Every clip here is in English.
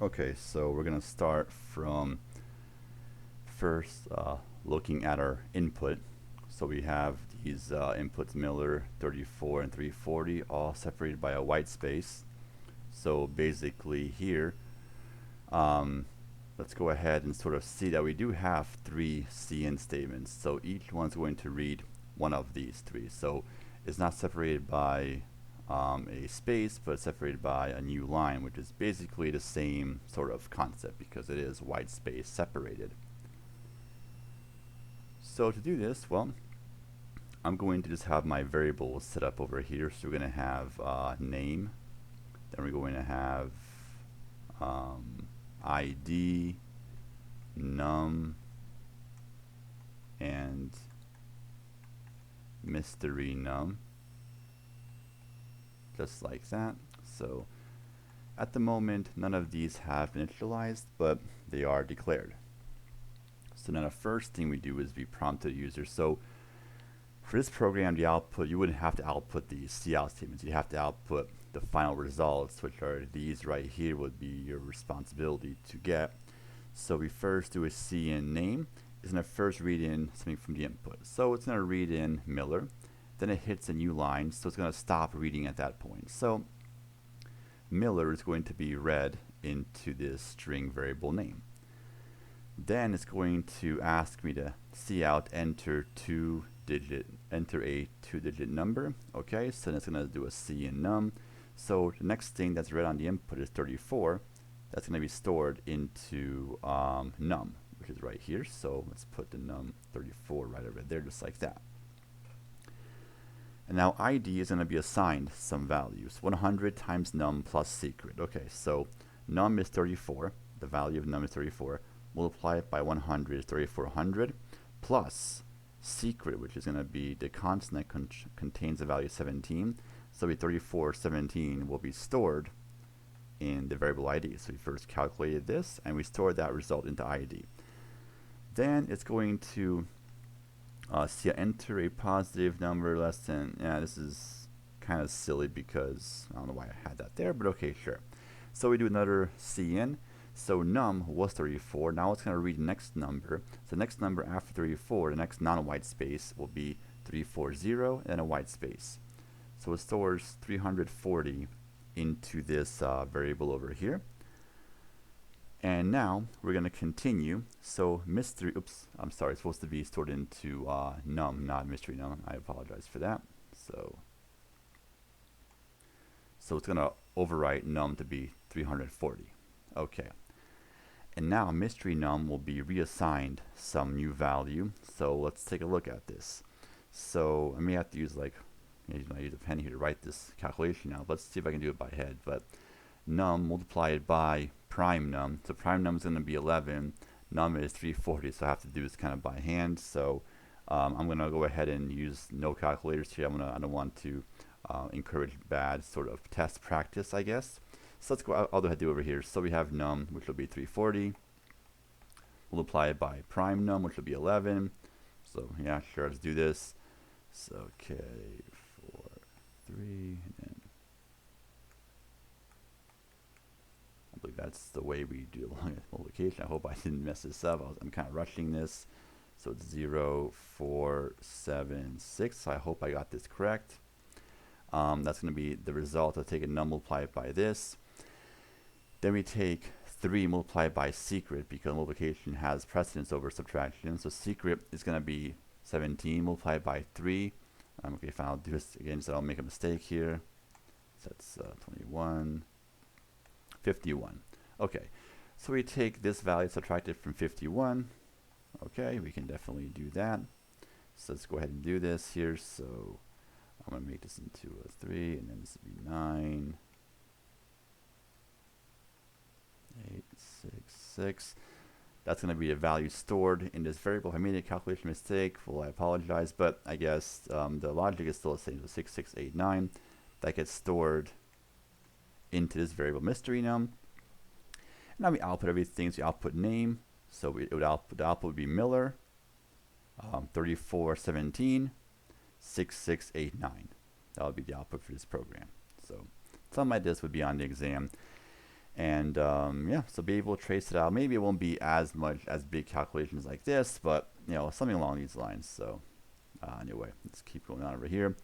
Okay, so we're going to start from first looking at our input. So we have these inputs Miller, 34, and 340, all separated by a white space. So basically here, let's go ahead and sort of see that we do have three CN statements. So each one's going to read one of these three. So it's not separated by a space, but separated by a new line, which is basically the same sort of concept because it is white space separated. So to do this, well, I'm going to just have my variables set up over here. So we're going to have name, then we're going to have ID, num, and mystery num, just like that. So at the moment, none of these have been initialized, but they are declared. So now the first thing we do is we prompt the user. So for this program, the output, you wouldn't have to output the cout statements. You have to output the final results, which are these right here would be your responsibility to get. So we first do a cin name. It's going to first read in something from the input. So it's going to read in Miller. Then it hits a new line, so it's going to stop reading at that point. So Miller is going to be read into this string variable name. Then it's going to ask me to cout enter a two-digit number. Okay, so then it's going to do a cin num. So the next thing that's read on the input is 34. That's going to be stored into num, which is right here. So let's put the num 34 right over there, just like that. And now ID is going to be assigned some values. 100 times num plus secret. Okay, so num is 34. The value of num is 34. Multiply it by 100 is 3400 plus secret, which is going to be the constant that contains the value 17. So 3417 will be stored in the variable ID. So we first calculated this and we stored that result into ID. Then it's going to enter a positive number less than, this is kind of silly because I don't know why I had that there, but okay, sure. So we do another cin. So num was 34. Now it's going to read the next number. So the next number after 34, the next non-white space will be 340 and a white space. So it stores 340 into this variable over here. And now we're going to continue. So mystery, oops, I'm sorry, it's supposed to be stored into num, not mystery num. I apologize for that. So it's going to overwrite num to be 340. Okay. And now mystery num will be reassigned some new value. So let's take a look at this. So I may have to use I use a pen here to write this calculation now. Let's see if I can do it by head. But num multiplied by prime num. So prime num is going to be 11. Num is 340. So I have to do this kind of by hand. So I'm going to go ahead and use no calculators here. I don't want to encourage bad sort of test practice, I guess. So let's go, I'll go ahead and do over here. So we have num, which will be 340, multiplied by prime num, which will be 11. So yeah, sure, let's do this. So okay, 4, 3, and then I believe that's the way we do long multiplication. I hope I didn't mess this up. I'm kind of rushing this. So it's 0, 4, 7, 6. So I hope I got this correct. That's going to be the result. I'll take a num multiplied by this. Then we take 3 multiplied by secret because multiplication has precedence over subtraction. So secret is going to be 17 multiplied by 3. Okay, fine, I'll do this again so I don't make a mistake here. So that's 21, 51. Okay, so we take this value, subtract it from 51. Okay, we can definitely do that. So let's go ahead and do this here. So I'm going to make this into a 3, and then this will be 9. 8, 6, 6. That's going to be a value stored in this variable. If I made a calculation mistake, well, I apologize, but I guess the logic is still the same. So 6, 6, 8, 9. That gets stored into this variable mystery num. And now we output everything. So we output name. So the output would be Miller, 3417, 6689. That would be the output for this program. So something like this would be on the exam. And yeah, so be able to trace it out. Maybe it won't be as much as big calculations like this, but you know, something along these lines. So anyway, let's keep going on over here.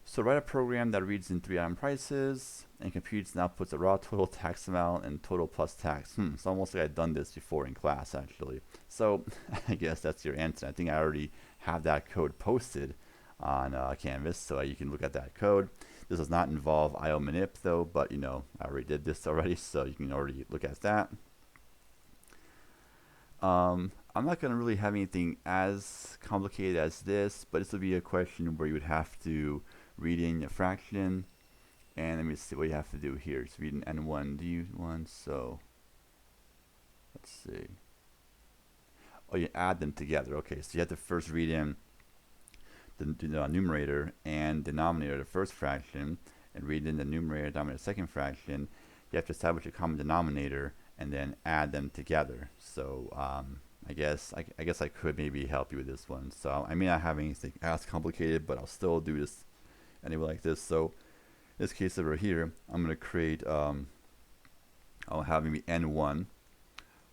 So write a program that reads in 3 item prices and computes and outputs a raw total, tax amount, and total plus tax. It's almost like I've done this before in class, actually. So I guess that's your answer. I think I already have that code posted on Canvas, so you can look at that code. This does not involve IO manip though, but you know, I already did this already, so you can already look at that. I'm not going to really have anything as complicated as this, but this will be a question where you would have to read in a fraction, and let me see what you have to do here. So read in N1, D1, so let's see. Oh, you add them together. Okay, so you have to first read in the numerator and denominator of the first fraction, and read in the numerator, denominator of the second fraction. You have to establish a common denominator and then add them together. So I guess I could maybe help you with this one. So I may not have anything as complicated, but I'll still do this anyway like this. So in this case over here, I'm going to create, I'll have maybe N1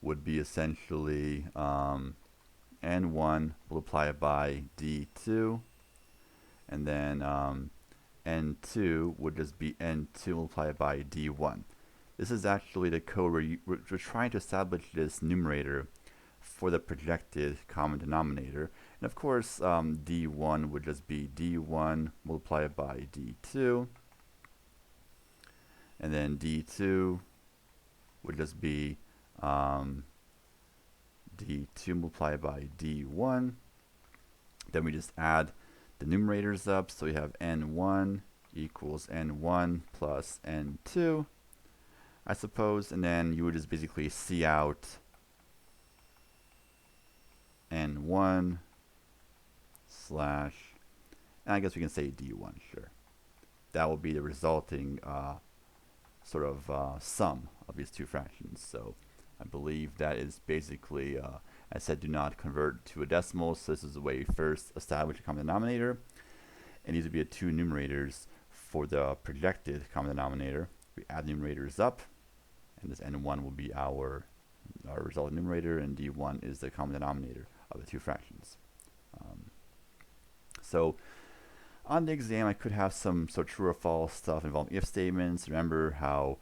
would be essentially N1 multiplied by D2, and then N2 would just be N2 multiplied by D1. This is actually the code where we're trying to establish this numerator for the projected common denominator. And of course, D1 would just be D1 multiplied by D2. And then D2 would just be D2 multiplied by D1. Then we just add the numerators up. So we have N1 equals N1 plus N2, I suppose. And then you would just basically see out N1 slash, and I guess we can say D1, sure. That will be the resulting sort of sum of these two fractions. So I believe that is basically, I said do not convert to a decimal, so this is the way we first establish a common denominator. And these would be the two numerators for the projected common denominator. We add numerators up, and this N1 will be our resultant numerator, and D1 is the common denominator of the two fractions. So on the exam, I could have some true or false stuff involving if statements. Remember how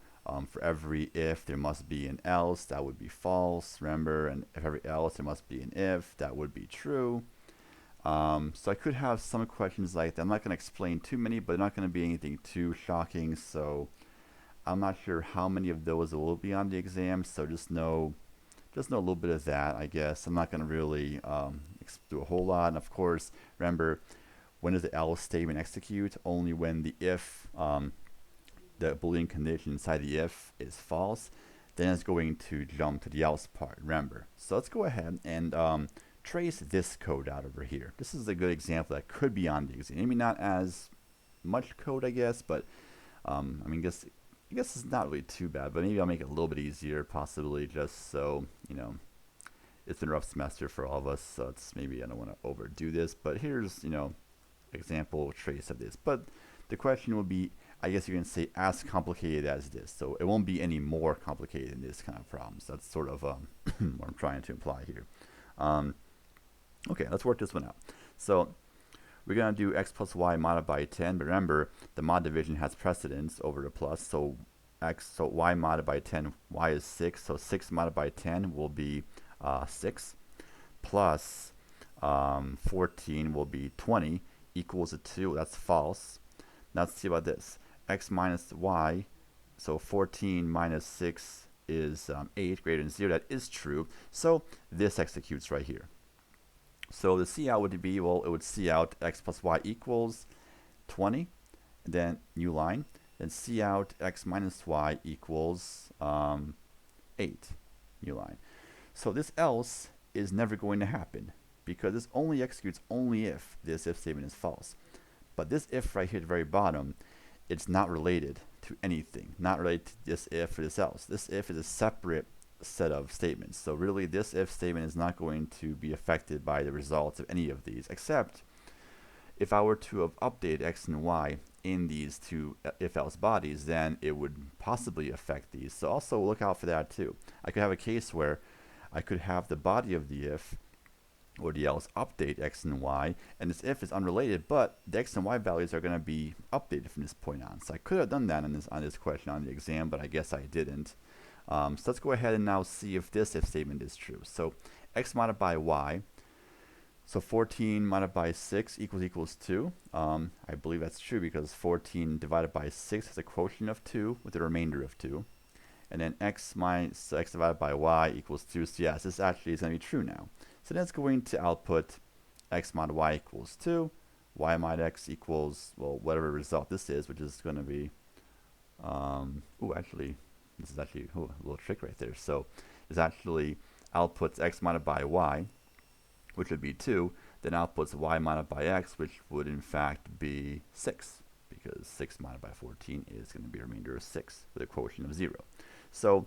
for every if there must be an else, that would be false. Remember, and if every else there must be an if, that would be true. So I could have some questions like that. I'm not going to explain too many, but not going to be anything too shocking. So I'm not sure how many of those will be on the exam. So just know a little bit of that, I guess. I'm not going to really do a whole lot. And of course, remember, when does the else statement execute? Only when the if, the Boolean condition inside the if is false, then it's going to jump to the else part, remember. So let's go ahead and trace this code out over here. This is a good example that could be on the exam. Maybe not as much code, I guess, but I mean, I guess it's not really too bad, but maybe I'll make it a little bit easier, possibly, just so, you know, it's been a rough semester for all of us, so it's maybe I don't want to overdo this, but here's, you know, example trace of this. But the question will be, I guess you can say, as complicated as this, so it won't be any more complicated than this kind of problems. That's sort of what I'm trying to imply here. Okay, let's work this one out. So we're going to do x plus y modded by 10, but remember, the mod division has precedence over the plus, so y modded by 10, y is 6, so 6 modded by 10 will be 6, plus 14 will be 20, equals to 2, that's false. Now let's see about this, x minus y, so 14 minus 6 is 8, greater than 0, that is true, so this executes right here. So the C out would be, well, it would C out x plus y equals 20, and then new line, then C out x minus y equals 8, new line. So this else is never going to happen, because this only executes only if this if statement is false. But this if right here at the very bottom, it's not related to anything, not related to this if or this else. This if is a separate set of statements. So really this if statement is not going to be affected by the results of any of these, except if I were to have updated x and y in these two if-else bodies, then it would possibly affect these. So also look out for that too. I could have a case where I could have the body of the if or the else update x and y, and this if is unrelated, but the x and y values are going to be updated from this point on. So I could have done that on this question on the exam, but I guess I didn't. So let's go ahead and now see if this if statement is true. So x multiplied by y, so 14 multiplied by 6 equals 2. I believe that's true because 14 divided by 6 has a quotient of 2 with a remainder of 2. And then x divided by y equals 2. So yes, this actually is going to be true now. So that's going to output x mod y equals 2, y mod x equals, well, whatever result this is, which is going to be, actually, this is actually a little trick right there. So this actually outputs x modded by y, which would be 2, then outputs y modded by x, which would in fact be 6, because 6 modded by 14 is going to be a remainder of 6 with a quotient of 0. So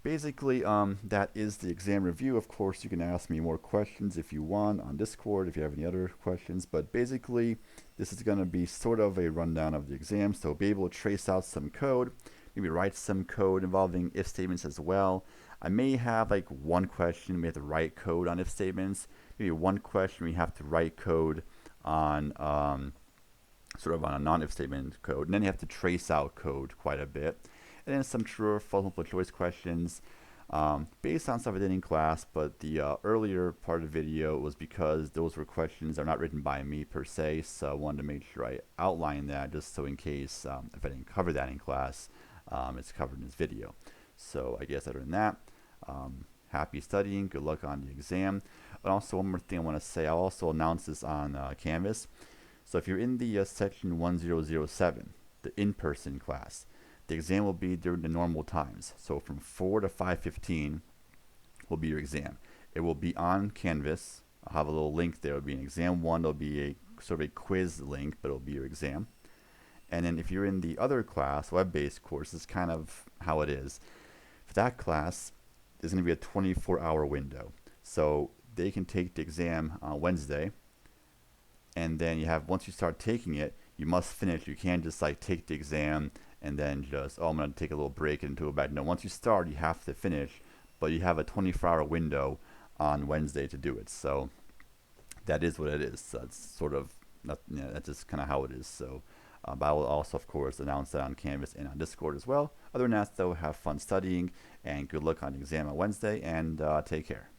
basically, that is the exam review. Of course, you can ask me more questions if you want on Discord, if you have any other questions. But basically, this is going to be sort of a rundown of the exam. So be able to trace out some code, maybe write some code involving if statements as well. I may have like one question we have to write code on if statements. Maybe one question we have to write code on sort of on a non-if statement code. And then you have to trace out code quite a bit. And then some true or false multiple choice questions based on stuff I did in class, but the earlier part of the video was because those were questions that are not written by me per se, so I wanted to make sure I outline that just so in case if I didn't cover that in class, it's covered in this video. So I guess other than that, happy studying, good luck on the exam. And also one more thing I want to say, I'll also announce this on Canvas. So if you're in the section 1007, the in-person class, the exam will be during the normal times. So from 4 to 5:15 will be your exam. It will be on Canvas. I'll have a little link there. It'll be an exam 1. There'll be a sort of a quiz link, but it'll be your exam. And then if you're in the other class, web-based course, is kind of how it is. For that class, there's going to be a 24-hour window. So they can take the exam on Wednesday, and then you have, once you start taking it, you must finish. You can't just like take the exam and then just, I'm going to take a little break and do it back. No, once you start, you have to finish, but you have a 24-hour window on Wednesday to do it. So that is what it is. So it's sort of, that's just kind of how it is. So, but I will also, of course, announce that on Canvas and on Discord as well. Other than that, though, have fun studying and good luck on the exam on Wednesday, and take care.